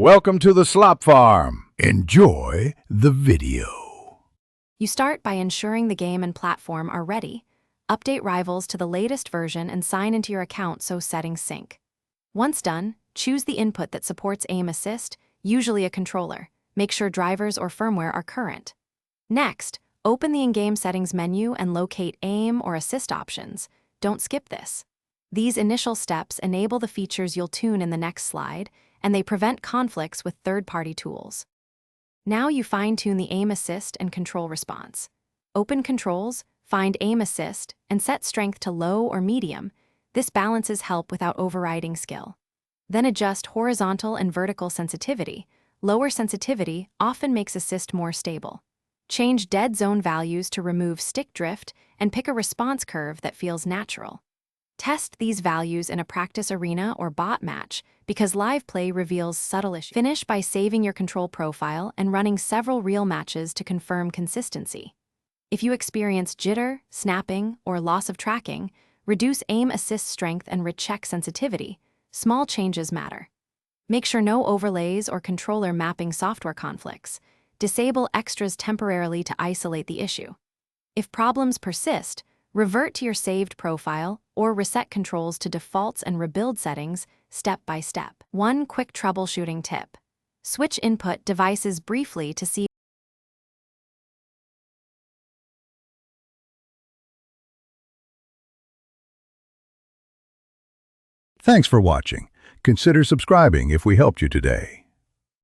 Welcome to the Slop Farm. Enjoy the video. You start by ensuring the game and platform are ready. Update Rivals to the latest version and sign into your account so settings sync. Once done, choose the input that supports aim assist, usually a controller. Make sure drivers or firmware are current. Next, open the in-game settings menu and locate aim or assist options. Don't skip this. These initial steps enable the features you'll tune in the next slide, and they prevent conflicts with third-party tools. Now you fine-tune the aim assist and control response. Open controls, find aim assist, and set strength to low or medium. This balances help without overriding skill. Then adjust horizontal and vertical sensitivity. Lower sensitivity often makes assist more stable. Change dead zone values to remove stick drift and pick a response curve that feels natural. Test these values in a practice arena or bot match because live play reveals subtle issues. Finish by saving your control profile and running several real matches to confirm consistency. If you experience jitter, snapping, or loss of tracking, reduce aim assist strength and recheck sensitivity. Small changes matter. Make sure no overlays or controller mapping software conflicts. Disable extras temporarily to isolate the issue. If problems persist, revert to your saved profile or reset controls to defaults and rebuild settings step by step. One quick troubleshooting tip. Switch input devices briefly to see. Thanks for watching. Consider subscribing if we helped you today.